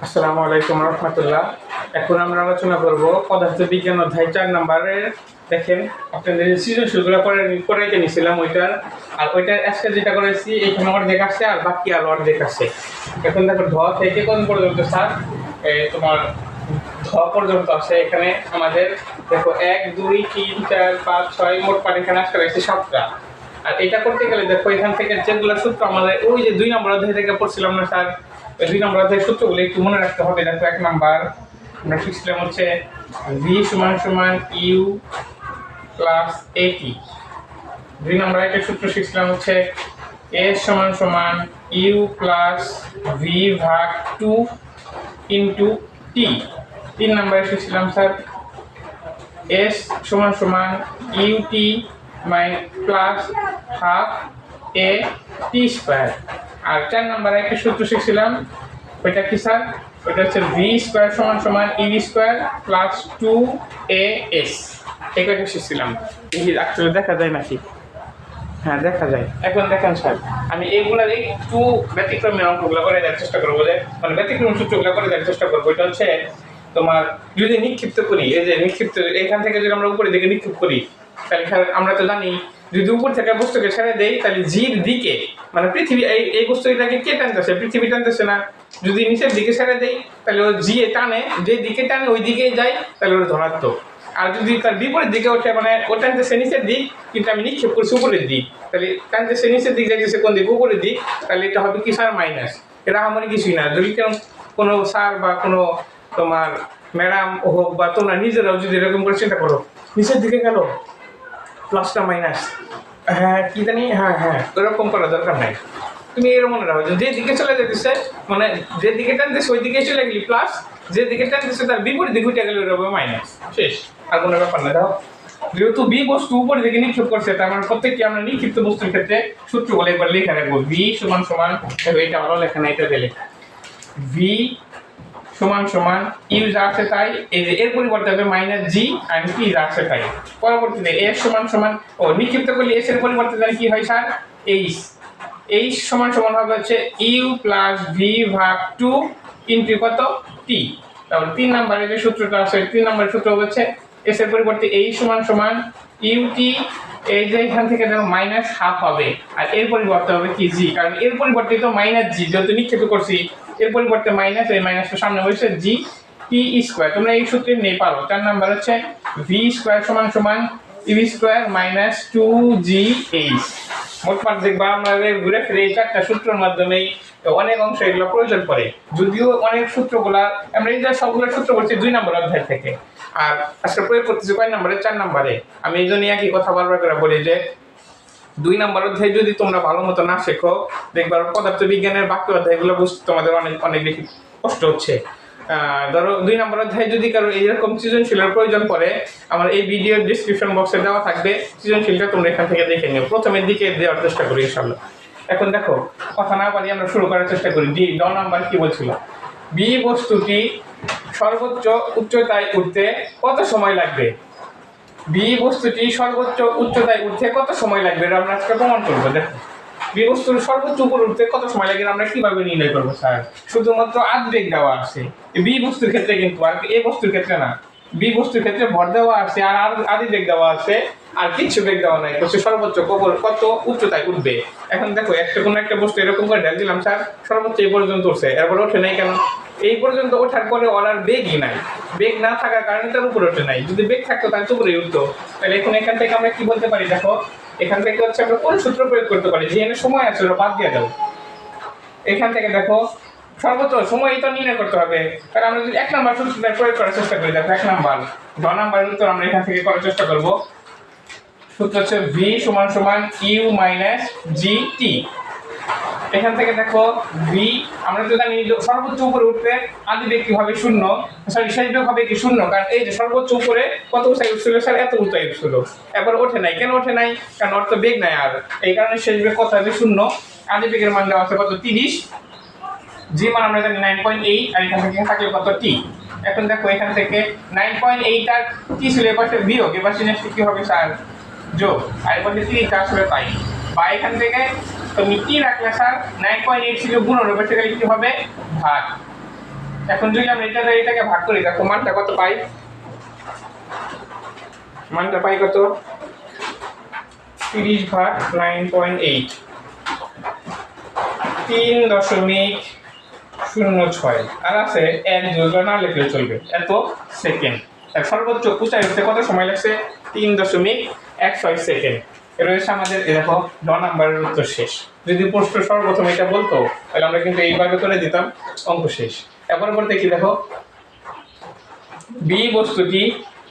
আসসালামু আলাইকুম রহমতুল্লাহ। এখন আমরা আলোচনা করব পদার্থবিজ্ঞান অধ্যায় 4 নম্বরের। দেখেন, আপনাদের সৃজনশীলগুলো করাইতে নিয়েছিলাম ওইটার, আর ওইটার আজকে যেটা করেছি এখানে অর্ধেক আছে আর বাকি আরো অর্ধেক আছে। এখন দেখো ধ থেকে কোন পর্যন্ত স্যার তোমার ধ পর্যন্ত আছে। এখানে আমাদের দেখো 1 2 3 4 5 6 মোট পার এখানে আসতে রয়েছে 7টা। আর এটা করতে গেলে দেখো এখান থেকে যেগুলো সূত্র আমাদের ওই যে 2 নম্বর অধ্যায় থেকে পড়ছিলাম না স্যার, ওই 2 নম্বর অধ্যায়ের সূত্রগুলো একটু মনে রাখতে হবে। দেখো 1 নাম্বার আমরা শিখছিলাম হচ্ছে v সমান সমান u প্লাস at। 2 নম্বর একটা সূত্র শিখছিলাম হচ্ছে s সমান সমান u প্লাস v ভাগ 2 ইনটু t। 3 নম্বরে শিখছিলাম স্যার s সমান সমান ut plus half a t square. আর 4 নম্বরে একটা সূত্র শিখছিলাম, ওইটা কি স্যার? ওইটা হচ্ছে v স্কয়ার সমান সমান ev স্কয়ার প্লাস 2as। এটা শিখছিলাম। এই আসলে দেখা যায় নাকি? হ্যাঁ, দেখা যায়। এখন দেখেন স্যার, আমি এইগুলার একটু ব্যতিক্রমী অঙ্কগুলো করে দেওয়ার চেষ্টা করবো, মানে ব্যতিক্রমী সূত্রগুলো করে দেওয়ার চেষ্টা করবো। এটা হচ্ছে তোমার যদি নিক্ষিপ্ত করি, এই যে নিক্ষিপ্ত এখান থেকে যদি আমরা উপরের দিকে নিক্ষেপ করি, তাহলে আমরা তো জানি যদি উপর থেকে বস্তুকে ছেড়ে দেই তাহলে জির দিকে, মানে পৃথিবী এই বস্তুটাকে কে টানতেছে? পৃথিবী টানতেছে না। যদি নিচের দিকে ছেড়ে দেই তাহলে ও জি টানে, যে দিকে টানে ওই দিকেই যায়, তাহলে ওর ধনাত্মক। আর যদি তার বিপরীত দিকে ওঠে, মানে ও টানতেছে নিচের দিক কিন্তু আমি নিক্ষেপ করছি উপরের দিক, তাহলে টানতেছে নিচের দিক যাইতেছে কোন দিক? উপরের দিক। তাহলে এটা হবে কি স্যার? মাইনাস। এটা আমার কিছুই না। যদি কোনো স্যার বা কোনো তোমার ম্যাডাম হোক বা তোমরা নিজেরাও যদি এরকম করে চিন্তা করো, নিচের দিকে গেল প্লাসটা মাইনাস, হ্যাঁ কি জানি, হ্যাঁ হ্যাঁ এরকম করার দরকার নাই। তুমি এর মনে রাখো যে দিকে চলে যেতেছে, মানে যে দিকে টানতেছে ওই দিকে চলে গেলি প্লাস, যে দিকে টানতেছে তার বিপরীত দিকে উঠে গেলে ওটা হবে মাইনাস। শেষ, আর কোনো ব্যাপার না। দেখো, যেহেতু বি বস্তু উপরের দিকে নিক্ষেপ করছে, তার মানে প্রত্যেকটি আমরা নিক্ষিপ্ত বস্তুর ক্ষেত্রে সূত্রগুলো একবার লেখা রাখবো। ভি সমান সমান, এটা ভালো লেখা না, এটা দিলে ভি সমান সমান ইউ যা আছে তাই, এর পরিবর্তে হবে মাইনাস জি আর টি যা আছে তাই। পরবর্তীতে এস সমান সমান, ও নিক্ষিপ্ত করলে এস এর পরিবর্তে জানি কি হয় স্যার? এইচ। এইচ সমান সমান হবে হচ্ছে ইউ প্লাস ভি ভাগ 2 ইনটু কত? টি। তাহলে 3 নম্বরে যে সূত্রটা আছে, 3 নম্বরের সূত্র হচ্ছে এস এর পরিবর্তে এইচ সমান সমান ইউ টি, এই যে এখান থেকে দেখো মাইনাস হাফ হবে, আর এর পরিবর্তে হবে কি? জি, কারণ এর পরিবর্তে তো মাইনাস জি যেহেতু নিক্ষেপ করছি, এর পরিবর্তে মাইনাস, এই মাইনাসটা সামনে হয়েছে জি টি স্কয়ার। তোমরা এই সূত্রে নিয়ে পারো। 4 নাম্বার হচ্ছে ভি স্কয়ার সমান সমান ইভি স্কয়ার মাইনাস 2gh। মোটমাট দেখবা আমাদের ঘুরে ফিরে এই 4টা সূত্রের মাধ্যমেই অনেক অংশ এগুলো প্রয়োজন পড়ে। যদিও অনেক সূত্রগুলা আমরা এই যে সবগুলো সূত্র বলছি 2 নম্বর অধ্যায় থেকে, আর আজকে প্রয়োগ করতেছি কয় নম্বরে? 4 নম্বরে। আমি এই জন্য একই কথা বারবার করে বলি যে 2 নম্বর অধ্যায় যদি তোমরা ভালো মতো না শেখো, দেখবা পদার্থবিজ্ঞানের বাকি অধ্যায়গুলো বুঝতে তোমাদের অনেক অনেক বেশি কষ্ট হচ্ছে। ধরো 2 নম্বর অধ্যায় যদি কারো এইরকম সৃজনশীলের প্রয়োজন পড়ে, আমার এই ভিডিওর ডিসক্রিপশন বক্সে দেওয়া থাকবে, সৃজনশীলটা তোমরা এখান থেকে দেখে নিও। প্রথমের দিকে দেওয়ার চেষ্টা করি ইনশাআল্লাহ। এখন দেখো, কথা না পারি আমরা শুরু করার চেষ্টা করি। ডি নাম্বার কি বলছিল? বি বস্তুটি সর্বোচ্চ উচ্চতায় উঠতে কত সময় লাগবে? বি বস্তুটি সর্বোচ্চ উচ্চতায় উঠতে কত সময় লাগবে? এটা আমরা আজকে প্রমাণ করবো। দেখো, বি বস্তুর সর্বোচ্চ উপরে উঠতে কত সময় লাগে আমরা কিভাবে নির্ণয় করবো স্যার? শুধুমাত্র আদ্বেগ দেওয়া আছে বি বস্তুর ক্ষেত্রে, কিন্তু আর এ বস্তুর ক্ষেত্রে না। বি বস্তুর ক্ষেত্রে ভর দেওয়া আছে আর আদিবেগ দেওয়া আছে, আর কিছু বেগ দেওয়া নাই। বস্তু সর্বোচ্চ কত উচ্চতায় উঠবে। এখন দেখো, কোনো একটা বস্তু এরকম করে ঢেল দিলাম স্যার, সর্বোচ্চ এই পর্যন্ত উঠছে, এরপর ওঠে নাই কেন? এই পর্যন্ত ওঠার পরে ওর আর বেগই নাই। বেগ না থাকার কারণে তার উপরে ওঠে নাই। যদি বেগ থাকতো তাহলে তো উপরে উঠতো। তাহলে এখন এখান থেকে আমরা কি বলতে পারি? দেখো, এখান থেকে হচ্ছে আমরা কোন সূত্র প্রয়োগ করতে পারি? যেখানে সময় আছে ওটা বাদ দিয়ে দাও। এখান থেকে দেখো, সর্বোচ্চ সময় তো নির্ণয় করতে হবে। তাহলে আমরা যদি 1 নম্বর সূত্রটা প্রয়োগ করার চেষ্টা করি, দেখো 1 নম্বর, 2 নম্বরের উত্তর আমরা এখান থেকে করার চেষ্টা করব। সূত্র হচ্ছে ভি সমান সমান ইউ মাইনাস জি টি। এখান থেকে দেখো ভি আমরা তো জানি সর্বোচ্চ উপরে উঠতে আদিবেগ কি হবে? 0। সরি, শেষ বেগ হবে কি? 0। কারণ এই যে সর্বোচ্চ উপরে কত উচ্চতায় উঠছিল স্যার? এত উচ্চতায় উঠছিল। এবার ওঠে নাই কেন? ওঠে নাই কারণ ওর তো বেগ নাই, আর এই কারণে শেষ বেগ কত হবে? 0। আদিবেগের মান দেওয়া আছে কত? 30। জি মান আমরা জানি 9.8, আর এখান থেকে থাকলে কত? টি। এখন দেখো, এখান থেকে 9.8 আর টি ছিল, এপাশে বিয়োগ, এপাশে নেক্সট কি হবে স্যার? যোগ। আর এপাশে 30 আসলে তাই, বা এখান থেকে তুমি কি রাখলে স্যার? 9.8 ছিল গুণন, এপাশে গেলে কি হবে? ভাগ। এখন যদি আমরা এটাকে ভাগ করি, দেখো মানটা কত পাই, মানটা পাই কত 30 ভাগ 9.8, 3.06, আর আছে 1 যোগ না লিখলে চলবে, এত সেকেন্ড। সর্বোচ্চ উঁচাই উঠতে কত সময় লাগছে 3.16 সেকেন্ড। এর রয়েছে আমাদের দেখো 9 নাম্বারের উত্তর শেষ। যদি প্রশ্ন সর্বপ্রথম এটা বলতো তাহলে আমরা কিন্তু এইভাবে করে দিতাম, অঙ্ক শেষ। এরপর বলতে কি দেখো, বি বস্তুটি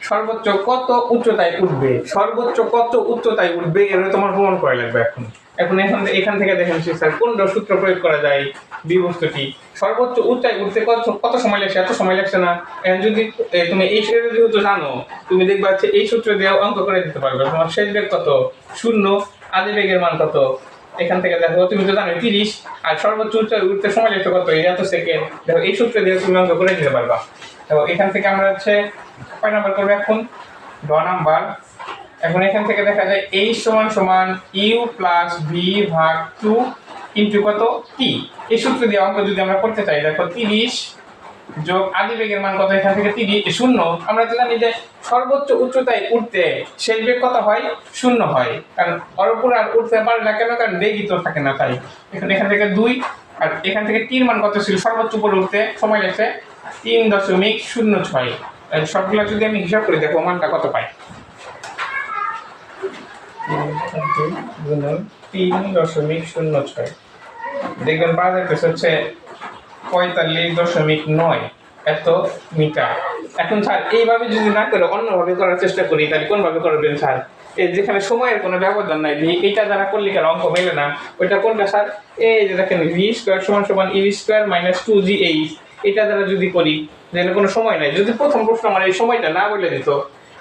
সর্বোচ্চ কত উচ্চতায় উঠবে, সর্বোচ্চ কত উচ্চতায় উঠবে এর তোমার প্রমাণ করা লাগবে। এখন এখান থেকে দেখেন স্যার কোনটা সূত্র প্রয়োগ করা যায়, বি বস্তুটি সর্বোচ্চ উচ্চতায় উঠতে কত সময় লাগছে, এত সময় লাগছে না। এখন যদি তুমি এই সূত্র যেহেতু জানো, তুমি দেখবা এই সূত্র দিয়ে অঙ্ক করে দিতে পারবে। তোমার শেষ বেগ কত 0, আদি বেগের মান কত, এখান থেকে দেখো তুমি তো জানো 30, আর সর্বোচ্চ উচ্চতায় উঠতে সময় লাগছে কত, এত সেকেন্ড। দেখো এই সূত্র দিয়ে তুমি অঙ্ক করে দিতে পারবা। তো এখান থেকে আমরা কয় নাম্বার করবো এখন, 10 নাম্বার। এখন এখান থেকে দেখা যায় h সমান u প্লাস v ভাগ 2 ইন্টু কত t। এই সূত্র দিয়ে অঙ্ক যদি আমরা করতে চাই, দেখো 30 যোগ আদি বেগের মান কত, এখান থেকে 30 0। আমরা তো জানি যে সর্বোচ্চ উচ্চতায় উঠতে শেষ বেগ কত হয়, 0 হয়, কারণ ওর উপর আর উঠতে পারে না কেন, কারণ বেগই তো থাকে না। তাই এখান থেকে 2, আর এখান থেকে 3 মান কত ছিল, সর্বোচ্চ উপরে উঠতে সময় লাগছে 3.06। সবগুলো যদি আমি হিসাব করে দেখো মানটা কত পাই, 3.06, দেখবেন পাওয়া যাচ্ছে হচ্ছে 45.9 এত মিটার। এখন স্যার এইভাবে যদি না করে অন্যভাবে করার চেষ্টা করি, তাহলে কোনভাবে করবেন স্যার? এই যেখানে সময়ের কোনো ব্যবধান নাই, এইটা দ্বারা করলে কেন অঙ্ক মেলে না, ওইটা কোনটা স্যার? এই যে দেখেন v স্কয়ার সমান e স্কয়ার মাইনাস 2gh, এটা দ্বারা যদি করি, যেন কোনো সময় নাই। যদি প্রথম প্রশ্ন আমার এই সময়টা না বলে দিত,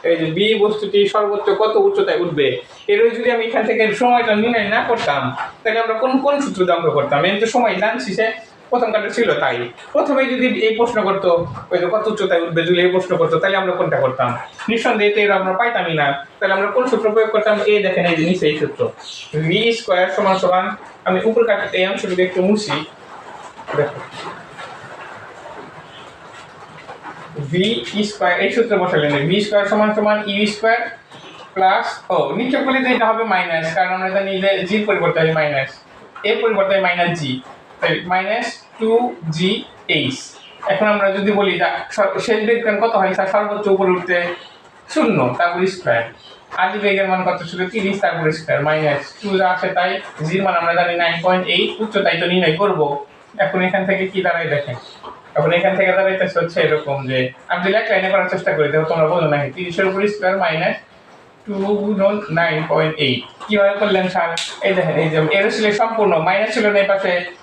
এই যে বি বস্তুটি সর্বোচ্চ কত উচ্চতায় উঠবে, এর যদি আমি এখান থেকে সময়টা নির্ণয় না করতাম, তাহলে আমরা কোন সূত্র দিয়ে অঙ্ক করতাম? আমি তো সময় জানছি, সে প্রথম কাটা ছিল। তাই প্রথমে যদি এই প্রশ্ন করতো, ওই যে কত উচ্চতায় উঠবে যদি এই প্রশ্ন করতো, তাহলে আমরা কোনটা করতাম? নিঃসন্দেহে এর আমরা পাইতামই না। তাহলে আমরা কোন সূত্র প্রয়োগ করতাম? এই দেখেন এই জিনিস, এই সূত্র v স্কয়ার সমান, আমি উপর কাটতে এই অংশটুকু একটু মুছি, দেখো v স্কয়ার, এই সূত্র বসালেন v স্কয়ার সমান e স্কয়ার প্লাস, নিচে করলে তো এটা হবে মাইনাস, কারণ আমরা জানি যে g পরিবর্তে হয় মাইনাস, এর পরিবর্তে হয় মাইনাস g, তাই মাইনাস 2gh। এখন আমরা যদি বলি শেষ বেগ কত হয় স্যার, সর্বোচ্চ উপরে উঠতে 0, তারপর স্কয়ার, আদি বেগের মান কত ছিল 30, তারপর স্কয়ার মাইনাস 2 যা আছে তাই, g মান আমরা জানি 9.8, উচ্চতাই তো নির্ণয় করব। এখন এখান থেকে কি দাঁড়ায় দেখেন, এখন এখান থেকে দাঁড়াইতেছে হচ্ছে এরকম যে আমি যদি এক লাইনে করার চেষ্টা করি, দেখো তোমরা বোঝো না, 30 এর উপর স্কয়ার মাইনাস 2 গুণন 9.8। কিভাবে করলেন স্যার? এই দেখেন, এই যে এর ছিল সম্পূর্ণ মাইনাস ছিল না,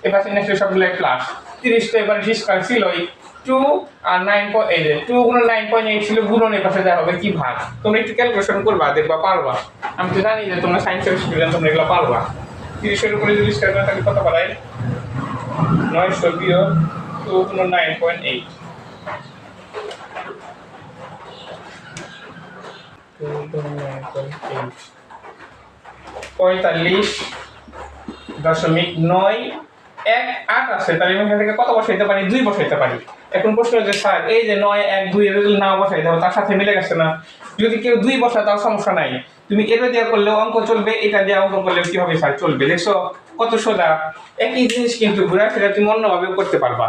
এই পাশে নিশ্চয়ই সবগুলো প্লাস, 30 তো এবার স্কয়ার ছিলই, 2 আর 9, এই যে 2 গুণন 9.8 ছিল, গুণন এই পাশে দেওয়া হবে কি ভাগ। তোমরা একটু ক্যালকুলেশন করবা, দেখবা পারবা। আমি তো জানি যে তোমরা সায়েন্সের স্টুডেন্ট, তোমরা এগুলো পারবা। 30 এর উপরে যদি স্কয়ার করে তাহলে কত পারাই, 900 বিয়োগ 2 গুণন 9.8, 45.918 আছে। তাহলে আমি এখান থেকে কত বসাইতে পারি? 2 বসাইতে পারি। এখন প্রশ্ন হচ্ছে স্যার এই যে 9, 1, 2 এর যদি না বসাই দাও, তার সাথে মিলে গেছে না। যদি কেউ 2 বসায় তাও সমস্যা নাই, তুমি এটা দিয়ে করলেও অঙ্ক চলবে, এটা দিয়ে অঙ্ক করলেও কি হবে স্যার? চলবে। দেখছো কত সোজা? একই জিনিস কিন্তু ঘুরে ফিরে তুমি অন্যভাবে করতে পারবা।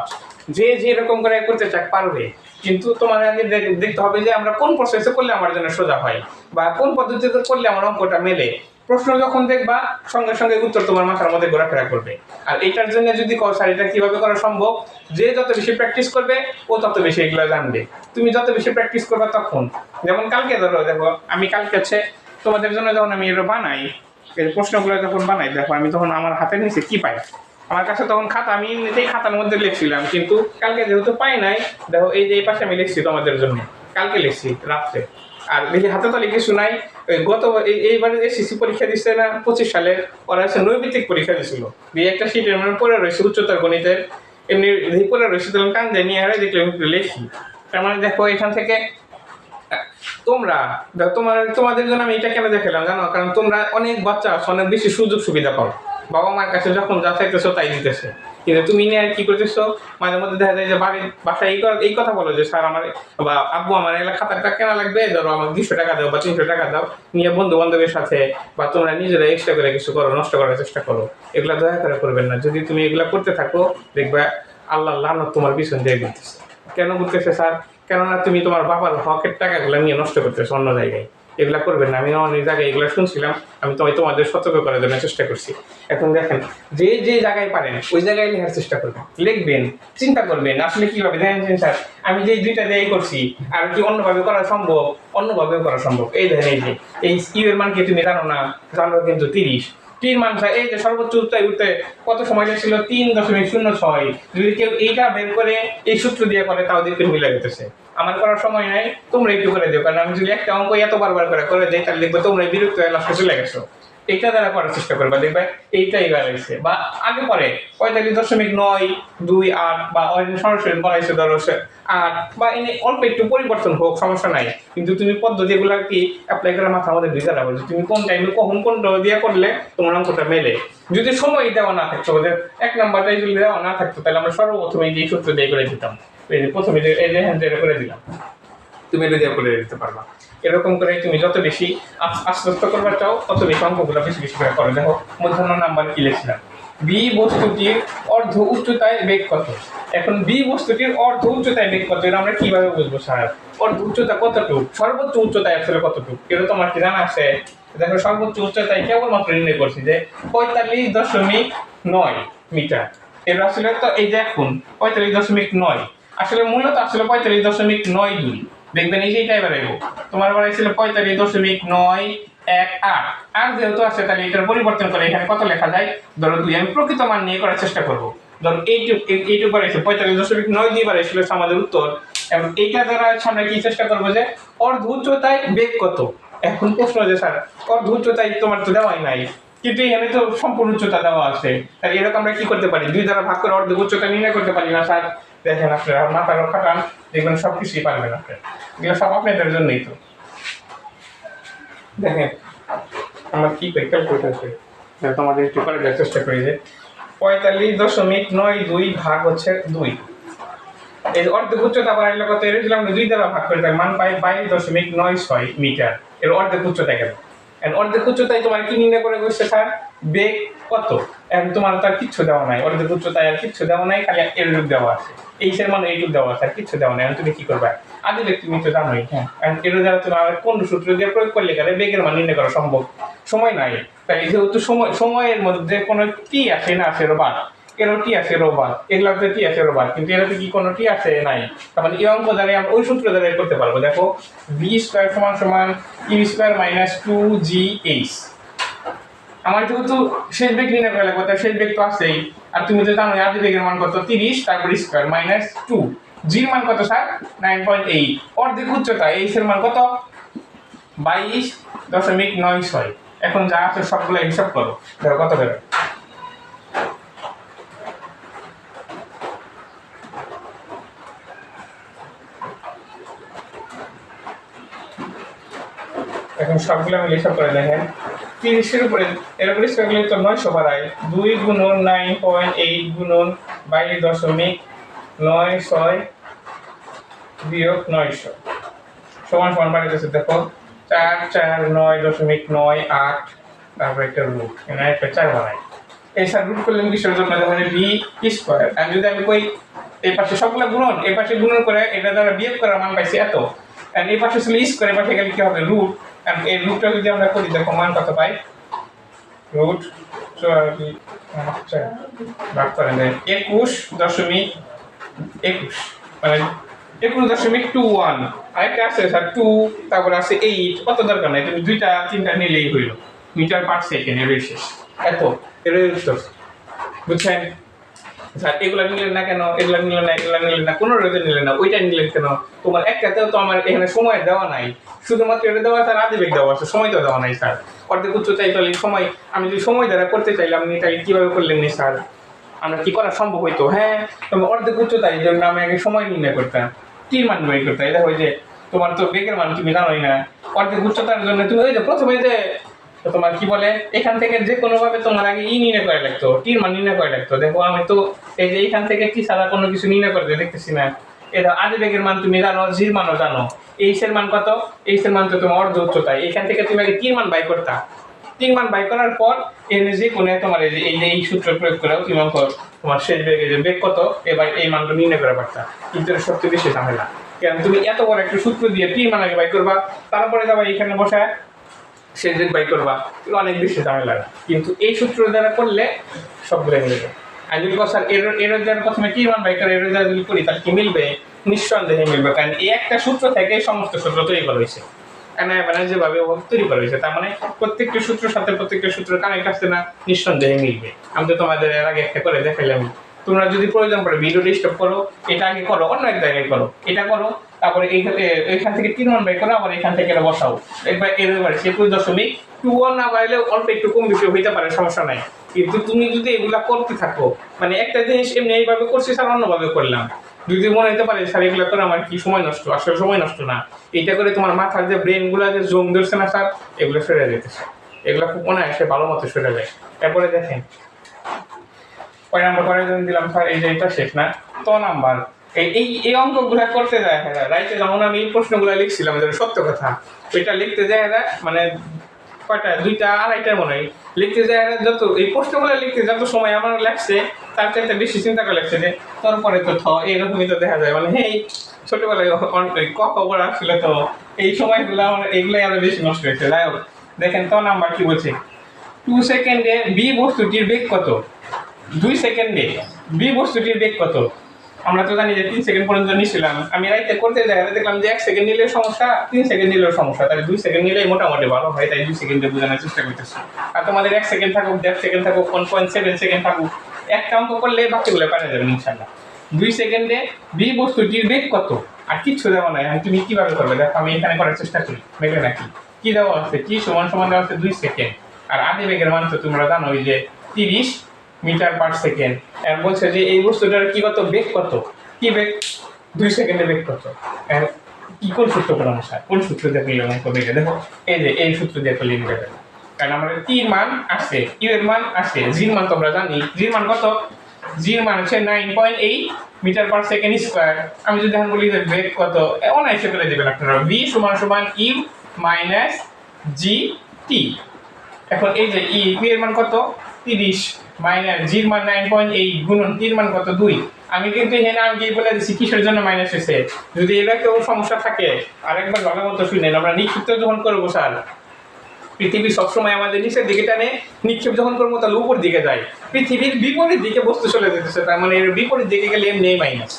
যে যেরকম করে করতে চাক পারবে, কিন্তু তোমার আগে দেখতে হবে যে আমরা কোন প্রসেসে করলে আমার জন্য সোজা হয়, বা কোন পদ্ধতিতে করলে আমার অঙ্কটা মেলে। প্রশ্ন যখন দেখবা, সঙ্গে সঙ্গে উত্তর তোমার মাথার মধ্যে ঘোরাফেরা করবে। আর এটার জন্য যদি কও স্যার এটা কিভাবে করা সম্ভব, যে যত বেশি প্র্যাকটিস করবে ও তত বেশি এগুলো জানবে। তুমি যত বেশি প্র্যাকটিস করবে তখন, যেমন কালকে ধরো, দেখো আমি কালকে হচ্ছে তোমাদের জন্য যখন আমি এটা বানাই, এই প্রশ্নগুলো যখন বানাই, দেখো আমি তখন আমার হাতের নিচে কি পাই, আমার কাছে তখন খাতা, আমি নিজেই খাতার মধ্যে লিখছিলাম, কিন্তু কালকে যেহেতু পাই নাই, দেখো এই যে এই পাশে আমি লিখছি তোমাদের জন্য, কালকে লিখছি রাত্রে। আর দেখি হাতে তো কিছু নাই, গত এইবারে এসএসসি পরীক্ষা দিচ্ছে না 25 সালে, ওরা হচ্ছে নৈমিত্তিক পরীক্ষা দিছিল, দিয়ে একটা শীটের মানে পড়ে রয়েছে উচ্চতর গণিতের, এমনি পড়ে রয়েছে, তখন কান দিয়ে নিয়ে হারাই দেখলে আমি লিখি। তার মানে দেখো এখান থেকে তোমরা তোমাদের জন্য আমি এটা কেন দেখালাম জানো? কারণ তোমরা অনেক বাচ্চা অনেক বেশি সুযোগ সুবিধা পাও, বাবা মার কাছে যখন যা চাইতেছো তাই দিতেছে। কিন্তু তুমি নিয়ে আর কি করতেছো, মাঝে মধ্যে দেখা যায় যে বাসায় এই কথা বলো যে স্যার আমার বা আব্বু আমার এগুলা খাতাটা কেনা লাগবে, ধরো আমাকে 200 টাকা দাও বা 300 টাকা দাও, নিয়ে বন্ধু বান্ধবের সাথে বা তোমরা নিজেরা এক্সট্রা করে কিছু করো, নষ্ট করার চেষ্টা করো। এগুলা দয়া করে করবেন না। যদি তুমি এগুলা করতে থাকো দেখবা আল্লাহ লানত তোমার পিছন দিয়ে ঘুরতেছে। কেন ঘুরতেছে স্যার? কেননা তুমি তোমার বাবার হকের টাকাগুলো নিয়ে নষ্ট করতেছো অন্য জায়গায়। এগুলা করবেন না। আমি অনেক জায়গায় এগুলো শুনছিলাম, আমি তোমাদের সতর্ক করার জন্য চেষ্টা করছি। এখন দেখেন, যে যে জায়গায় পারেন ওই জায়গায় লেখার চেষ্টা করবেন, লিখবেন, চিন্তা করবেন আসলে কিভাবে। দেখেন স্যার আমি যে দুইটা দিয়ে করছি, আর কি অন্যভাবে করা সম্ভব? অন্যভাবেও করা সম্ভব। এই দেখেন, এই যে এই ইউ এর মান কি তুমি জানো না? জানো কিন্তু 30। টির মান এই যে সর্বোচ্চ উচ্চায় উঠতে কত সময় ছিল? 3.06। যদি কেউ এইটা বের করে এই সূত্র দিয়ে করে তাও দেখতে মিলে যেতেছে। আমার করার সময় নাই, তোমরা একটু করে দিও, কারণ আমি যদি একটা অঙ্ক এত বারবার করে দিই তাহলে দেখবো তোমরা বিরক্ত হয়ে লাস্টে চলে গেছো। এইটা দ্বারা করার চেষ্টা করবা, দেখবে এইটাই বাড়াইছে। বা আগে পরে 45.928 বা সরাসরি বাড়াইছে ধরো 8, বা এনে অল্প একটু পরিবর্তন হোক, সমস্যা নাই। কিন্তু তুমি পদ্ধতিগুলো কি অ্যাপ্লাই করে মাথা আমাদের ভিজা রাখো, তুমি কোন টাইমে কখন কোনটা দিয়ে করলে তোমার অঙ্কটা মেলে। যদি সময় দেওয়া না থাকতো, ওদের 1 নাম্বারটাই যদি দেওয়া না থাকতো তাহলে আমরা সর্বপ্রথমে এই সূত্র দিয়ে করে দিতাম। প্রথমে এই যে হ্যান্ড করে দিলাম, তুমি এটা দিয়ে করে দিতে পারবা। এরকম করে তুমি যত বেশি আশ্বস্ত করবা চাও তত বেশি অঙ্কগুলো বেশি বেশি করে করো। দেখো মূর্ধন্য নাম্বার কি লিখছিলাম, বি বস্তুটির অর্ধ উচ্চতায় বেগ কত। এখন বি বস্তুটির অর্ধ উচ্চতায় বেগ কত, এটা আমরা কিভাবে বুঝবো স্যার? অর্ধ উচ্চতা কতটুকু, সর্বোচ্চ উচ্চতায় আসলে কতটুকু, এটা তোমার কি জানা আছে? দেখো সর্বোচ্চ উচ্চতায় কেবলমাত্র নির্ণয় করছি যে 45.9 মিটার। এটা আসলে তো এই যে এখন 45.9, আসলে মূলত আসলে 45.92। দেখবেন এই যে এইটাই বাড়াইবো, তোমার বাড়াইছিল 45.918। আর যেহেতু আছে তাহলে এটার পরিবর্তন করে এখানে কত লেখা যায়? ধরো 2। আমি প্রকৃত মান নিয়ে করার চেষ্টা করবো। ধরো এইটুকু বাড়াইছে 45.9 দিয়ে বাড়াইছিল আমাদের উত্তর। এবং এইটা দ্বারা আমরা কি চেষ্টা করবো যে অর্ধ উচ্চতায় বেগ কত। এখন প্রশ্ন যে স্যার অর্ধ উচ্চতায় তোমার তো দেওয়াই নাই, কিন্তু এখানে তো সম্পূর্ণ উচ্চতা দেওয়া আছে, তাহলে এরকম আমরা কি করতে পারি? 2 দ্বারা ভাগ করে অর্ধেক উচ্চতা নির্ণয় করতে পারি না স্যার? দেখেন আপনারা মাথার খাটান, দেখবেন সবকিছুই পারবেন আপনার। এগুলো সব আপনাদের জন্যই তো। দেখেন আমার কি করি, ক্যালকুলেটর করি, তোমাদের একটু করে দেওয়ার চেষ্টা করি যে 45.92 ভাগ হচ্ছে 2। এই অর্ধেক উচ্চতা বাড়াইলে কত? এর 2 দ্বারা ভাগ করে তার মান পাই 22.96 মিটার। এর অর্ধেক উচ্চতা কেন? অর্ধেক উচ্চতায় তোমার কি নির্ণয় করে বসছে স্যার? বেগ কত। এখন তোমার তার কিচ্ছু দেওয়া নাই, অর্ধেক উচ্চতায় আর কিচ্ছু দেওয়া নাই, খালি এরূপ দেওয়া আছে, এইসের মানে এইটুক দেওয়া আছে, আর কিচ্ছু দেওয়া নাই। তুমি কি করবে? আদি তুমি তো জানোই। হ্যাঁ, এর দ্বারা তুমি আর কোন সূত্র দিয়ে প্রয়োগ করলে গেলে বেগের মান নির্ণয় করা সম্ভব? সময় নাই, তাই যেহেতু সময়ের মধ্যে কোনো টি আসে না, আসে রোবার, এরও টি আছে রোবার, এগুলাতে টি আছে রোবার, কিন্তু এরাতে কি কোনো টি আছে? নাই। তার মানে এই অঙ্ক দ্বারা আমরা ওই সূত্র দ্বারা করতে পারবো। দেখো ভি স্কোয়ার সমান সমান ইউ স্কোয়ার মাইনাস 2gh। আমার যেহেতু শেষ বেগ নির্ণয় করা লাগবে, তার শেষ বেগ তো আসছেই। আর তুমি তো জানো আদি বেগের মান কত? 30, তারপর স্কোয়ার মাইনাস 2। জির মান কত স্যার? 9.8। অর্ধেক উচ্চতা এইচ এর মান কত? 22.96। এখন যা আছে সবগুলো হিসাব করো, দেখো কত বেরো। এখন সবগুলো আমি হিসাব করে দেখেন 30-এর উপরে এরকম স্কোয়ার করলে তো 900 বাড়ায়। 2 গুণন 9.8 গুণন 22.96 বিয়োগ 900 সমান সমান বাড়াইতেছে। দেখো 4 4 9.98, তারপর একটা রুট, এখানে একটা 4 বাড়ায়। এই স্যার রুট করলাম কিসের জন্য? দেখুন ভি স্কোয়ার, আর যদি আমি কই এই পাশে সবগুলো গুণন, এই পাশে গুণন করে এটা দ্বারা বিয়োগ করার মান পাইছি এত, আর এই পাশে ছিল স্কোয়ার, এই পাশে গেলে কি হবে? রুট। আর এই রুটটা যদি আমরা করি দেখো মান কত পাই? রুট 24 ভাগ করে দেয় 21.21, মানে 21.21। আরেকটা আছে স্যার 2, তারপরে আছে 8। কত দরকার নাই, তুমি 2টা 3টা নিলেই হইল। মিটার পার সেকেন্ড এর শেষ এত, এর উত্তর। বুঝছেন স্যার? এগুলা নিলেন না কেন? এগুলা নিলেন না, এগুলা নিলেন না, কোনো রোদে নিলেন না, ওইটা নিলেন কেন? তোমার একটাতেও তো আমার এখানে সময় দেওয়া নাই, শুধুমাত্র এটা দেওয়া স্যার আদি বেগ দেওয়া আছে, সময় তো দেওয়া নাই স্যার। অর্ধেক উচ্চতায় তাহলে সময়, আমি যদি সময় দ্বারা করতে চাইলাম নি তাই কিভাবে করলেন নি স্যার? আমরা কি করা সম্ভব হইতো? হ্যাঁ, তোমার অর্ধেক উচ্চতায় জন্য আমি আগে সময় নির্ণয় করতাম, টির মান বের করতাম। এটা ওই যে তোমার তো বেগের মান তুমি জানোই না, অর্ধেক উচ্চতার জন্য তুমি ওই যে প্রথমে যে তো তোমার কি বলে এখান থেকে যে কোনো ভাবে তোমার আগে নির্ণয় করে লাগতো, টির মান নির্ণয় করে লাগতো। দেখো আমি তো এই যে এইখান থেকে টি ছাড়া কোনো কিছু নির্ণয় করে দেখতেছি না। এটা আদিবেগের মান তুমি জানো, জির মানও জানো। এইচ এর মান কত? এইচ এর মান তো তোমার অর্ধ উচ্চতায়। এখান থেকে তুমি আগে টির মান বাই করতা। টির মান বাই করার পর এনে যে কোনো তোমার এই সূত্র প্রয়োগ করেও তুমি তোমার শেষ বেগে যে বেগ কত এবার এই মানটা নির্ণয় করে পারতা। কিন্তু এটা সবচেয়ে বেশি ঝামেলা, কারণ তুমি এত বড় একটা সূত্র দিয়ে টির মান আগে বাই করবা, তারপরে যাবা এখানে বসায় শেষ বেগ বাই করবা, অনেক বেশি ঝামেলা। কিন্তু এই সূত্র দ্বারা করলে সবগুলো মিলবে। আর যদি স্যার এর দ্বারা প্রথমে টির মান বাই করে এর দ্বারা যদি করি তাহলে কি মিলবে? নিঃসন্দেহে মিলবে, কারণ এই একটা সূত্র থেকে সমস্ত সূত্র তৈরি করা হয়েছে। যেভাবে তৈরি করা হয়েছে তার মানে প্রত্যেকটা সূত্রের সাথে প্রত্যেকটা সূত্র কানেক্ট আসছে না, নিঃসন্দেহে মিলবে। আমি তো তোমাদের এর আগে একটা করে দেখাইলাম। তোমরা যদি প্রয়োজন পড়ে ভিডিওটা স্টপ করো, এটা আগে করো, অন্য এক জায়গায় করো, এটা করো, তারপরে এইখান থেকে 3 মান বাই করো, আবার এখান থেকে এটা বসাও। একবার এরবারে সে 2.21 না বাইলে অল্প একটু কম বেশি হইতে পারে, সমস্যা নাই। কিন্তু তুমি যদি এগুলা করতে থাকো, মানে একটা জিনিস এমনি এইভাবে করছি স্যার অন্যভাবে করলাম, যদি মনে হতে পারে স্যার এগুলো করে আমার কি সময় নষ্ট, আসলে সময় নষ্ট না। এটা করে তোমার মাথার যে ব্রেন গুলা যে জং ধরছে না স্যার, এগুলো সরে যেতেছে, এগুলো খুব অনায়াসে ভালো মতো সরে যায়। তারপরে দেখেন কয় নাম্বার করে দিলাম স্যার, এই যে এটা শেষ না তো নাম্বার। এই অঙ্কগুলা করতে যায় রাইটে, যেমন আমি এই প্রশ্নগুলো লিখছিলাম সত্য কথা, ওইটা লিখতে যায় মানে কয়টা 2টা 2:30টার মনে হয় লিখতে যায় যত এই প্রশ্নগুলো লিখতে যত সময় আমার লাগছে তার চাইতে বেশি চিন্তা করে লাগছে যে তারপরে তো এইরকমই তো দেখা যায়, মানে এই ছোটবেলায় ক পড়া আসছিল তো এই সময়গুলো আমার এগুলোই আরো বেশি নষ্ট হয়েছে। যাই হোক দেখেন তো নাম্বার কি বলছে, 2 সেকেন্ডে বি বস্তুটির বেগ কত? 2 সেকেন্ডে বি বস্তুটির বেগ কত? আমরা তো জানি যে 3 সেকেন্ড পর্যন্ত নিছিলাম। আমি রাইতে করতে যাই দেখলাম যে 1 সেকেন্ড নিলেও সমস্যা, 3 সেকেন্ড নিলেও সমস্যা, তাহলে 2 সেকেন্ড নিলেই মোটামুটি ভালো হয়, তাই 2 সেকেন্ডে বোঝানোর চেষ্টা করতেছি। আর তোমাদের 1 সেকেন্ড থাকুক, 1.5 সেকেন্ড থাকুক, 1.7 সেকেন্ড থাকুক, একটা অঙ্ক করলে বাকিগুলো পারা যাবে ইনশাআল্লাহ। 2 সেকেন্ডে বি বস্তুটির বেগ কত? আর কিচ্ছু দেওয়া নাই, তুমি কিভাবে করবে দেখো আমি এখানে করার চেষ্টা করি। বেগে নাকি কি দেওয়া আছে, কি সমান সমান দেওয়া আছে 2 সেকেন্ড, আর আদি বেগের মান তো তোমরা জানো যে 30 মিটার পার সেকেন্ড। আর বলছে যে এই বস্তুটার কি কত বেগ কত, কি বেগ 2 সেকেন্ডে বেগ কত, কি কোন সূত্র প্রমাণ স্যার, কোন সূত্র দিয়ে পেলাম অঙ্ক বেগে? দেখো এই যে এই সূত্র দিয়ে পেলে নিয়ে যাবে, কারণ আমাদের টির মান আসে, কিউ এর মান আসে, জির মান তোমরা জানি, জির মান কত? জির মান হচ্ছে 9.8 মিটার পার সেকেন্ড স্কয়ার। আমি যদি এখন বলি যে বেগ কত, অনায়াসে পেলে দেবেন আপনারা, v সমান সমান ইউ মাইনাস জি টি। এখন এই যে ই এর মান কত? 30 মাইনাস জির মান 9.8 গুণন টির মান কত? 2। আমি কিন্তু এখানে আমি বলে দিচ্ছি কিসের জন্য মাইনাস হয়েছে। যদি এটা কেউ সমস্যা থাকে আরেকবার ভালো মতো শুনেন। আমরা নিক্ষিপ্ত যখন করবো স্যার, পৃথিবী সবসময় আমাদের নিচের দিকে টানে, নিক্ষেপ যখন করবো তাহলে উপর দিকে যায়। পৃথিবীর বিপরীত দিকে বস্তু চলে যেতেছে, তার মানে এর বিপরীত দিকে গেলে এমনি মাইনাস।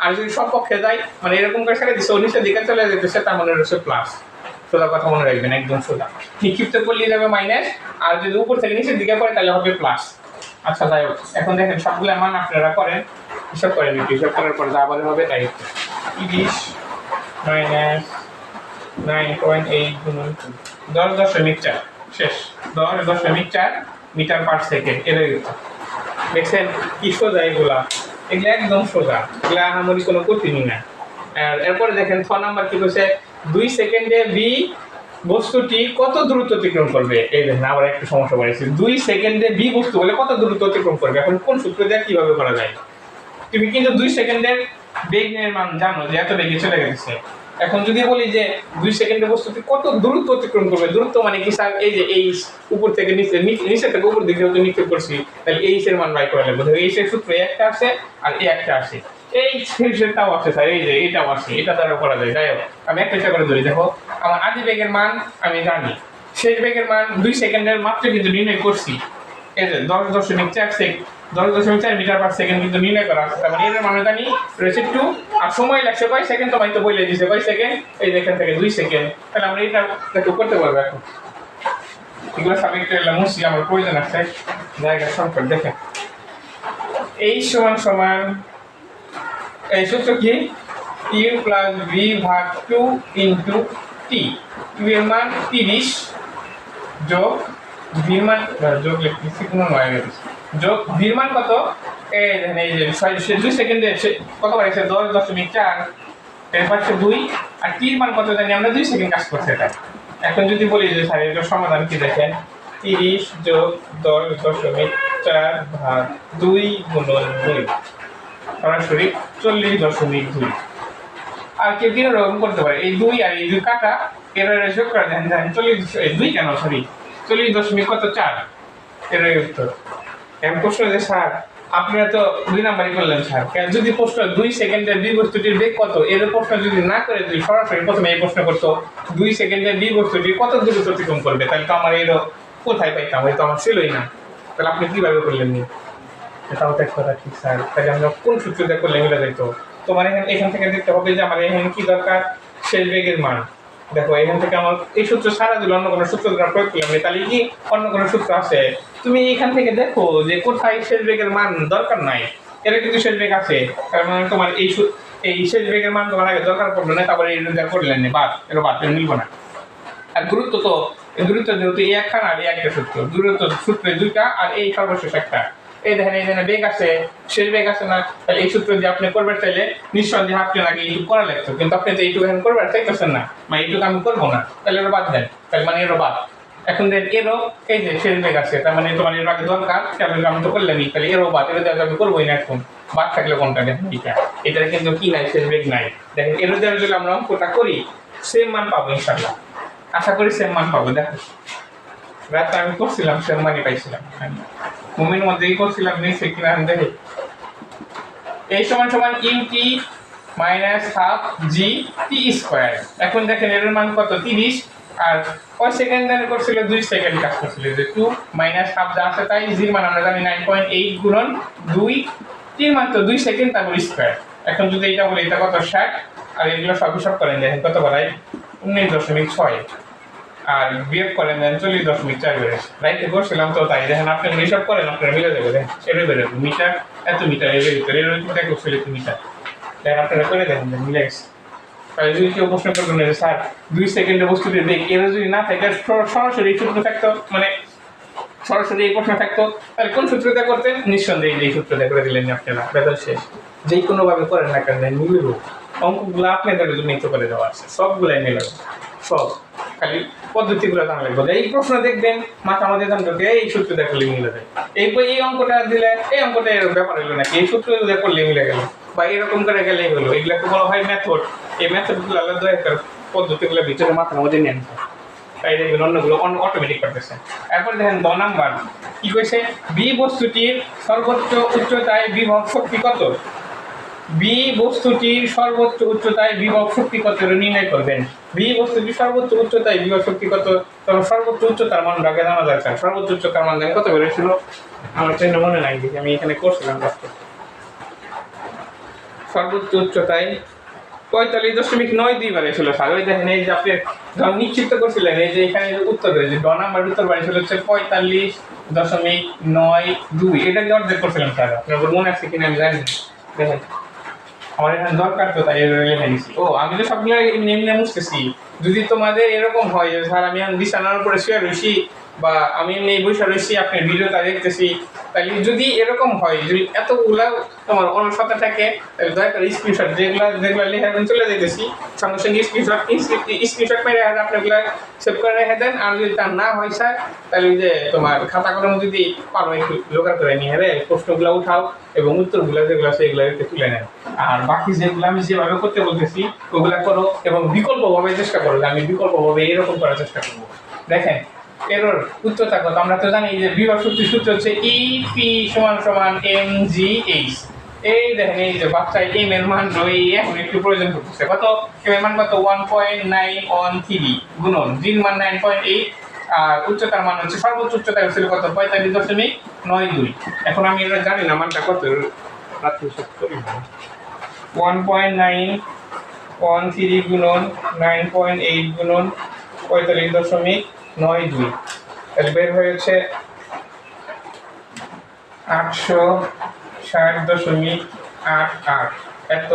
আর যদি সব পক্ষে যায়, মানে এরকম করে ছেড়ে দিচ্ছে ও নিচের দিকে চলে যেতেছে, তার মানে হচ্ছে প্লাস। সোজা কথা মনে রাখবেন, একদম সোজা। নিক্ষিপ্ত করলে যাবে মাইনাস, আর যদি উপর থেকে নিচের দিকে পড়ে তাহলে হবে প্লাস। আচ্ছা যাই হোক, এখন দেখেন সবগুলো মান আপনারা করেন, হিসাব করেন, হিসাব করার পর যা আবার হবে তাই 30 মাইনাস 9.8 গুণন 10.4 শেষ, 10.4 মিটার পার সেকেন্ড। এটাই দেখছেন কি সোজা, এগুলো একদম সোজা, এগুলা আহামরি কোনো কঠিনই না। আর এরপরে দেখেন 6 নাম্বার কি বলছে, 2 সেকেন্ডে বি বস্তুটি কত দ্রুত অতিক্রম করবে? এই দেখেন আবার একটু সমস্যা পড়েছে, 2 সেকেন্ডে বি বস্তু বলে কত দ্রুত অতিক্রম করবে। এখন কোন সূত্র দিয়ে কিভাবে করা যায়? তুমি কিন্তু 2 সেকেন্ডের বেগের মান জানো যে এত বেগে চলে গেছে। এখন যদি বলি যে 2 সেকেন্ডের বস্তুটি কত দ্রুত অতিক্রম করবে, দূরত্ব মানে কি স্যার? এই যে এই উপর থেকে নিচে, নিচে থেকে উপর দিকে হয়তো নিক্ষেপ করছি, তাহলে এইচ এর মান বাই করে নেবো। এইচ এর সূত্র একটা আসে আর এই একটা আসে, এই সেটাও আছে স্যার, এই যে এটাও আসে, এটা দ্বারা করা যায়। যাই হোক আমি একটা চেষ্টা করে ধরি। দেখো আমার আদি বেগের মান আমি জানি, শেষ বেগের মান 2 সেকেন্ডের মাত্র কিন্তু নির্ণয় করছি। এই যে 10.4 মিটার পার সেকেন্ড কিন্তু নির্ণয় করা আছে, তার মানে এর মান জানি রয়েছে 2। আর সময় লাগছে কয় সেকেন্ড, তোমায় তো বলে দিয়েছে কয় সেকেন্ড, এই এখান থেকে 2 সেকেন্ড। তাহলে আমরা এটা দেখো করতে পারবো। এখন এগুলো সব একটু এলাম মুসি, আমার প্রয়োজন আছে জায়গা সংকট। দেখেন এই সমান সমান এই সূত্র কি, ইউ প্লাস ভি ভাগ 2 ইন্টু টি। ইউ এর মান 30 যোগ ভির মান, যোগ লিখছি কোনো নয় যোগ ভির মান কত? এই দেখেন এই যে 2 সেকেন্ডে কত বাড়ছে? 10.4 এর পাশে 2, আর টির মান কত জানি আমরা? 2 সেকেন্ড কাজ করছে এটা। এখন যদি বলি যে স্যার এটার সমাধান কি দেখেন, 30 + 10.4/2 গুণন 2 সরাসরি 40.2। আর কেউ কেউ এরকম করতে পারে এই 2 আর এই 2 কাটা এর যোগ করে দেন, 2 কেন সরি 40.4 এর উত্তর। এখন প্রশ্ন যে স্যার আপনারা তো 2 নাম্বারই করলেন স্যার, যদি প্রশ্ন 2 সেকেন্ডের বি বস্তুটির বেগ কত এর প্রশ্ন যদি না করে যদি সরাসরি প্রথমে এই প্রশ্ন করতো 2 সেকেন্ডের বি বস্তুটি কত দূরত্ব অতিক্রম করবে, তাহলে তো আমার এরও কোথায় পাইতাম, ওই তো আমার ছিলই না। তাহলে আপনি কিভাবে করলেন নি? এটাও তো কথা ঠিক স্যার, তাহলে আমরা কোন সূত্র দিয়ে করলে মিলে যাইতো? তোমার এখান থেকে দেখতে হবে যে আমার এখানে কি দরকার, শেষ বেগের মান। দেখো এখান থেকে আমার এই সূত্র ছাড়া দিলে অন্য কোনো সূত্র দ্বারা প্রয়োগ করলাম, তাহলে কি অন্য কোনো সূত্র আছে? তুমি এখান থেকে দেখো যে কোথায় শেষ বেগের মান দরকার নাই, এর কিন্তু শেষ বেগ আছে, তার মানে তোমার এই শেষ বেগের মান তোমার আগে দরকার পড়লো না, তারপরে এই যা করলেন না বাদ, এটা বাদ মিলবো না। আর দূরত্ব তো দূরত্ব যেহেতু এই একখানা আর এই একটা সূত্র, দূরত্ব সূত্রে 2টা আর এই সর্বশেষ একটা। এই দেখেন এই জন্য বেগ আছে, শেষ বেগ আছে না, তাহলে এই সূত্র দিয়ে আপনি করবেন চাইলে নিঃসন্দেহে আপনি আগে এইটুকু করা লাগতো, কিন্তু আপনি তো এইটুকু এখন করবেন চাইতেছেন না, বা এইটুকু আমি করবো না, তাহলে এরও বাদ দেন, তাহলে মানে এরও বাদ। এখন দেন এরও এই যে শেষ বেগ আছে, তার মানে তোমার এর আগে দরকার, তাহলে আমি তো করলামই, তাহলে এরও বাদ, এর দিয়ে আমি করবোই না এখন। বাদ থাকলে কোনটা দেখেন এটা কিন্তু কি নাই, শেষ বেগ নাই। দেখেন এর দিয়ে যদি আমরা অঙ্কটা করি সেম মান পাবো ইনশাআল্লাহ, আশা করি সেম মান পাবো। দেখো রাতে আমি করছিলাম সেম মানই পাইছিলাম, মুমিন মধ্যেই করছিলাম, নিচে কিনা আমি দেখি এই সমান সমান ইউটি মাইনাস হাফ জি টি স্কোয়ার। এখন দেখেন এর মান কত 30, আর কয় সেকেন্ড ধরে করছিল 2 সেকেন্ড কাজ করছিল, যে 2 মাইনাস হাফ যা আছে তাই জির মান আমরা জানি 9.8 গুণন 2, টির মান তো 2 সেকেন্ড তারপর স্কোয়ার। এখন যদি এটা বলি এটা কত 60, আর এগুলো সব হিসাব করেন দেখেন কত বাড়ায় 19.6, আর বিয়োগ করেন দেন 40.4 বেড়েছে। রাইটে করছিলাম তো তাই দেখেন আপনি হিসাব করেন আপনারা মিলে যাবে, দেখেন এরও বেরোবে মিটার এত মিটার এর ভিতরে এর ভিতরে করছিল একটু মিটার, দেখেন আপনারা করে দেখেন মিলে গেছে। তাহলে যদি কেউ প্রশ্ন করবেন যে স্যার 2 সেকেন্ডের বস্তুটির বেগ এর যদি না থাকে সরাসরি সূত্র থাকতো, মানে সরাসরি এই প্রশ্ন থাকতো, তাহলে কোন সূত্রটা করতেন? নিঃসন্দেহে এই সূত্রটা করে দিলেন আপনারা, বেতন শেষ। যে কোনো ভাবে করেন না কেন মিলব, অঙ্কগুলো আপনাদের জন্য তো করে দেওয়া আছে, সবগুলাই মিলাবে সব, খালি পদ্ধতিগুলো জানা লাগবে। এই প্রশ্ন দেখবেন মাথা মধ্যে জানতে এই সূত্র দেখলে মিলে যায়, এই অঙ্কটা দিলে এই অঙ্কটা এর ব্যাপার হলো নাকি এই সূত্র করলে মিলে গেল, বা এরকম করে গেলেই হলো। এগুলোকে বলা হয় মেথড। এই মেথডগুলো আলাদা একটা পদ্ধতিগুলো ভিতরে মাথার মধ্যে নেন, তাই দেখবেন অন্যগুলো অটোমেটিক করতেছে। এখন দেখেন 2 নাম্বার কি কইছে, বি বস্তুটির সর্বোচ্চ উচ্চতায় বিভব শক্তি কত? বি বস্তুটির সর্বোচ্চ উচ্চতায় বিভব শক্তি কত নির্ণয় করবেন। বি বস্তুটির সর্বোচ্চ উচ্চতায় বিভব শক্তি কত, তখন সর্বোচ্চ উচ্চতার মান আগে জানা দরকার। সর্বোচ্চ উচ্চতার মান কত বেড়েছিল আমার তো মনে নাই, আমি এখানে করছিলাম। সর্বোচ্চ উচ্চতায় 45.92 বাড়িয়েছিল স্যার। ওই দেখেন এই যে আপনি যখন নিশ্চিত করছিলেন এই যে এখানে উত্তর যে ড নাম্বার উত্তর বাড়িয়েছিল হচ্ছে 45.92, এটা কি অর্ধেক করছিলাম স্যার? আপনার মনে আছে কিনা আমি জানি না। দেখেন আমার এখানে দরকার তো তাই লিখে নিচ্ছি। ও আমি তো সবগুলো এমনি এমনি মুছতেছি। যদি তোমাদের এরকম হয় যে স্যার আমি বিছানার উপরে শুয়ে রয়েছি বা আমি এমনি বসে রয়েছি আপনার ভিডিওটা দেখতেছি, তাহলে যদি এরকম হয় যদি এতগুলা তোমার অনুসাতে থাকে তাহলে দয়া করে স্ক্রিনশট যেগুলো লিখে আমি চলে যেতেছি সঙ্গে সঙ্গে স্ক্রিনশট মেরে আপনাগুলো সেভ করে রেখে দেন। আর যদি তা না হয় স্যার তাহলে যে তোমার খাতা কলম যদি পারো একটু লোকার করে নিয়ে রে প্রশ্নগুলো উঠাও এবং উত্তরগুলো যেগুলো আছে এগুলো একটু তুলে নেন। আর বাকি যেগুলো আমি যেভাবে করতে বলতেছি ওগুলো করো এবং বিকল্পভাবে চেষ্টা করো, আমি বিকল্পভাবে এরকম করার চেষ্টা করবো। দেখেন এরর উচ্চতা কত আমরা তো জানি যে বিভব শক্তির সূত্র হচ্ছে ইপি সমান সমান mgh। এই দেখেন এই যে বাচ্চায় এম এর মান রই এখন একটু প্রয়োজন করতেছে, কত এম এর মান কত 1.913 গুণন জির মান 9.8 আর উচ্চতার মান হচ্ছে সর্বোচ্চ উচ্চতা হচ্ছিল কত 45.92। এখন আমি এটা জানি না মানটা কত, রাত্রি 1.913 গুণন 9.8 গুণন 45.92, তাহলে বের হয়েছে 860.88 এত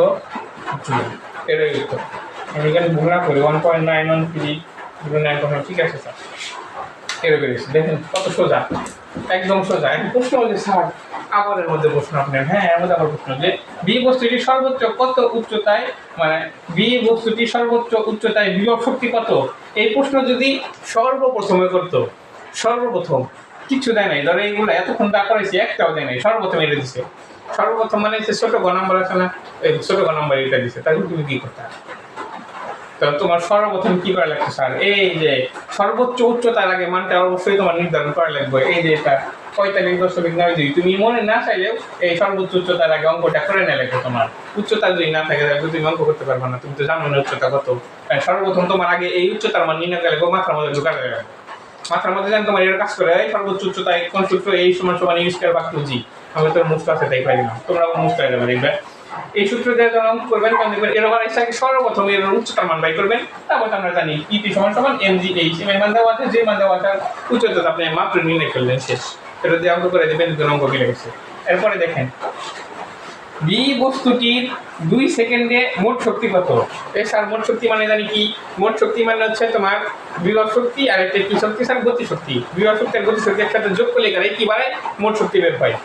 জুল। এটাই উত্তর। আমি এখানে ভুল না করি 1.913 9.8, ঠিক আছে স্যার এর বেরিয়েছে। দেখেন কত সোজা, একদম সোজা। এখন প্রশ্ন হচ্ছে স্যার আবার এর মধ্যে প্রশ্ন আপনার, হ্যাঁ এর মধ্যে আবার প্রশ্ন যে বি বস্তুটি সর্বোচ্চ কত উচ্চতায়, মানে বি বস্তুটি সর্বোচ্চ উচ্চতায় বিভব শক্তি কত, এই প্রশ্ন যদি সর্বপ্রথমে করতো, সর্বপ্রথম কিছু দেয় নাই, ধরো এইগুলো এতক্ষণ দা করাইছি একটাও দেয় নাই, সর্বপ্রথম এটা দিছে, সর্বপ্রথম মানে হচ্ছে ছোট গ নাম্বার আছে না, এই ছোট গ নাম্বার এটা দিছে, তাহলে তুমি কি করতে? তো তোমার সর্বপ্রথম কি করা লাগছে স্যার, এই যে সর্বোচ্চ উচ্চতার আগে মানটা অবশ্যই তোমার নির্ধারণ করা লাগবে, এই যে এটা 45.9, তুমি মনে না চাইলেও এই সর্বোচ্চ উচ্চতার আগে অঙ্কটা করে নেওয়া লাগবে। তোমার উচ্চতা যদি না থাকে তাহলে তুমি অঙ্ক করতে পারবে না, তুমি তো জানো না উচ্চতা কত। সর্বপ্রথম তোমার আগে এই উচ্চতার মান নির্ণয় করে লাগবে, মাথার মধ্যে ঢুকাতে লাগবে, মাথার মধ্যে যেন তোমার এর কাজ করে সর্বোচ্চ উচ্চতায় কোন সূত্র, এই সমান সমান ইউ স্কয়ার বাই 2g। আমি তোর মুস্ত আছে তাই পাই দিলাম, তোমরা মুস্ত হয়ে যাবে দেখবে। এই সূত্র দিয়ে যখন অঙ্ক করবেন তখন দেখবেন এর ওপর এসে সর্বপ্রথম এর উচ্চতার মান বাই করবেন, তারপর আমরা জানি ইপি সমান সমান এমজি, এই এর মান দেওয়া আছে, যে মান দেওয়া আছে উচ্চতা আপনি মাত্র নির্ণয় করলেন, শেষ। এটা দিয়ে অঙ্ক করে দেবেন, দুটো অঙ্ক মিলে গেছে। এরপরে দেখেন বি বস্তুটির 2 সেকেন্ডে মোট শক্তি কত। এই স্যার মোট শক্তি মানে জানি কি, মোট শক্তি মানে হচ্ছে তোমার বিভব শক্তি আর একটা কি শক্তি স্যার, গতি শক্তি। বিভব শক্তি আর গতি শক্তি একসাথে যোগ করলে এখানে কি বাড়ে, মোট শক্তি বের হয়।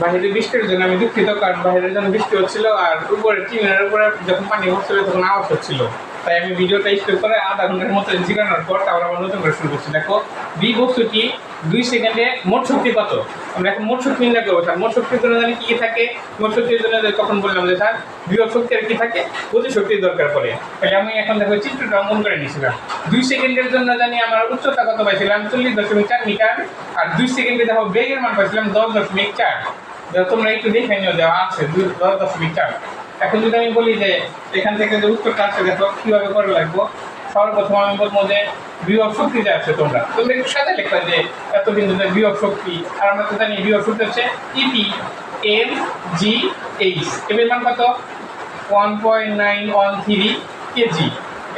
বাইরে বৃষ্টির জন্য আমি দুঃখিত, কারণ বাইরের জন্য বৃষ্টি হচ্ছিল আর উপরে টিনের উপরে যখন পানি পড়ছিল তখন আওয়াজ হচ্ছিল, তাই আমি ভিডিওটা স্টপ করে আধা ঘন্টার মতো জিরানোর পর তারপর আমরা নতুন করে শুরু করছি। দেখো বি বস্তুটি 2 সেকেন্ডে মোট শক্তি কত, আমরা এখন মোট শক্তি নির্ণয় করবো। স্যার মোট শক্তির জন্য জানি কি থাকে, মোট শক্তির জন্য তখন বললাম যে স্যার বিভব শক্তি আর কি থাকে, গতি শক্তির দরকার পড়ে। তাহলে আমি এখন দেখো চিত্রটা অঙ্কন করে নিয়েছিলাম। 2 সেকেন্ডের জন্য জানি আমার উচ্চতা কত পাইছিলাম 40.4 মিটার, আর 2 সেকেন্ডে দেখো বেগের মান পাইছিলাম 10.4। তোমরা একটু দেখে নিও, দেওয়া আছে 10.4। এখন যদি আমি বলি যে এখান থেকে যে উত্তরটা আছে দেখো কীভাবে করে লাগবো, সর্বপ্রথম আমি বলবো যে বিভব শক্তি যে আছে তোমরা একটু সাথে লিখবে যে এত বিন্দুতে বিভব শক্তি, আর আমরা তো জানি বিভব শক্তি হচ্ছে ইপি এম জি এইচ, এর মান কত 1.913 কেজি,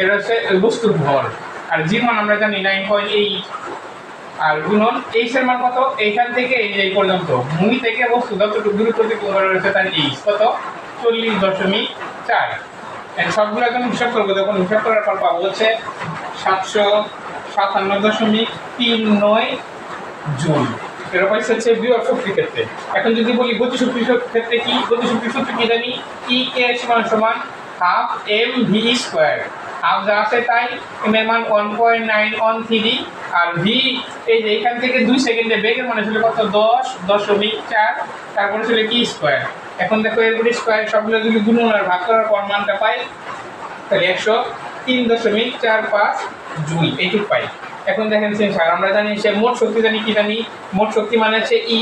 এটা হচ্ছে বস্তুর ভর, আর জি মান আমরা জানি 9.8, আর গুণন এইচ এর মান কত, এইখান থেকে এই পর্যন্ত ভূমি থেকে বস্তু যতটুকু দূরত্ব রয়েছে তার এইচ কত 40.4। সবগুলো যখন হিসাব করবো তখন হিসাব করার পর পাবো হচ্ছে 757.39 জুল। এটা পাইছে হচ্ছে বিভব শক্তির ক্ষেত্রে। এখন যদি বলি গতি শক্তির ক্ষেত্রে কি, গতি শক্তির সূত্র কি জানি, ই কে সমান সমান half M V square, half যা আছে তাই, এম এর মান 1.913, আর ভি এই যে এখান থেকে 2 সেকেন্ডে বেগের মানে ছিল কত 10.4, তারপরে ছিল কি স্কোয়ার। এখন দেখো এরপরে স্কোয়ার সবগুলো যদি গুণন আর ভাগ করার পর মানটা পাই, তাহলে 103.45 জুল এইটুকু পাই। এখন দেখেন স্যার আমরা জানি সে মোট শক্তি জানি কি জানি, মোট শক্তি মানে হচ্ছে ই,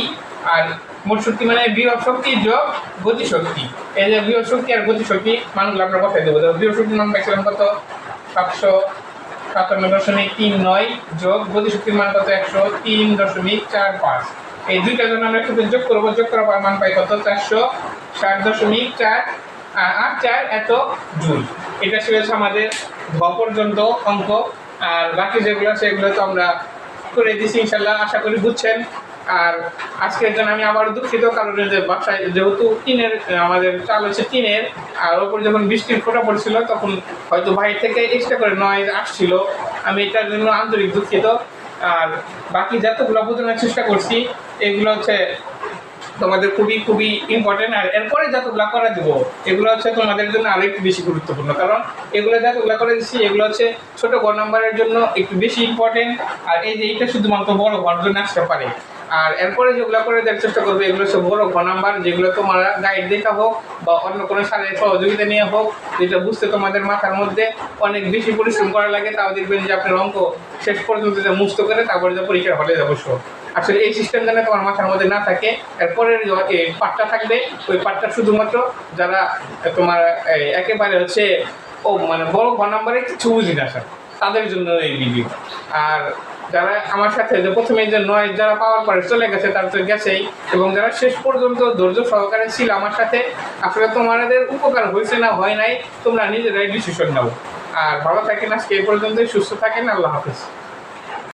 আর মোট শক্তি মানে বিভব শক্তি যোগ গতি শক্তি। এই যে বিভব শক্তি আর গতি শক্তি মানগুলো আমরা বসাই দেবো। বিভব শক্তির মান পাইছিলাম কত 757.39 যোগ গতি শক্তির মান কত 103.45। এই দুইটার জন্য আমরা একটু যোগ করবো, যোগ করার পর মান পাই কত 460.484 এত জুল। এটা ছিল আমাদের ঘ পর্যন্ত অঙ্ক, আর বাকি যেগুলো আছে এগুলো তো আমরা করে দিচ্ছি ইনশাল্লাহ, আশা করি বুঝছেন। আর আজকের জন্য আমি আবার দুঃখিত, কারণ যে বাসায় যেহেতু টিনের আমাদের চাল হচ্ছে টিনের, আর ওপর যখন বৃষ্টির ফোঁটা পড়ছিল তখন হয়তো বাইরে থেকে এক্সট্রা করে নয়েজ আসছিল, আমি এটার জন্য আন্তরিক দুঃখিত। আর বাকি যতগুলো বোঝানোর চেষ্টা করছি এগুলো হচ্ছে তোমাদের খুবই খুবই ইম্পর্টেন্ট, আর এরপরে যতগুলো করে দেবো এগুলো হচ্ছে তোমাদের জন্য আরও একটু বেশি গুরুত্বপূর্ণ, কারণ এগুলো যতগুলো করে দিচ্ছি এগুলো হচ্ছে ছোটো গ নাম্বারের জন্য একটু বেশি ইম্পর্টেন্ট, আর এই যে এইটা শুধুমাত্র বড় ঘর জন্য আসতে পারে। আর এরপরে যেগুলো করে দেওয়ার চেষ্টা করবে এগুলো হচ্ছে বড় ঘ নাম্বার, যেগুলো তোমরা গাইড দেখা হোক বা অন্য কোনো সারের সহযোগিতা নিয়ে হোক, যেটা বুঝতে তোমাদের মাথার মধ্যে অনেক বেশি পরিশ্রম করা লাগে, তাও দেখবেন যে আপনার অঙ্ক শেষ পর্যন্ত যে মুক্ত করে তারপরে যে পরীক্ষার হলে যাবো। আসলে এই সিস্টেম যেন তোমার মাথার মধ্যে না থাকে, এরপরের পার্টটা থাকবে, ওই পার্টটা শুধুমাত্র যারা তোমার একেবারে হচ্ছে মানে বড় ঘ নাম্বারে কিছু বুঝি না স্যার তাদের জন্য এই ভিডিও। আর যারা আমার সাথে যে প্রথমে যে নয় যারা পাওয়ার পরে চলে গেছে তার তো গেছেই, এবং যারা শেষ পর্যন্ত ধৈর্য সহকারে ছিল আমার সাথে, আসলে তোমাদের উপকার হয়েছে না হয় নাই তোমরা নিজেরাই ডিসিশন নাও। আর ভালো থাকেন, আজকে এই পর্যন্তই, সুস্থ থাকেন, আল্লাহ হাফেজ।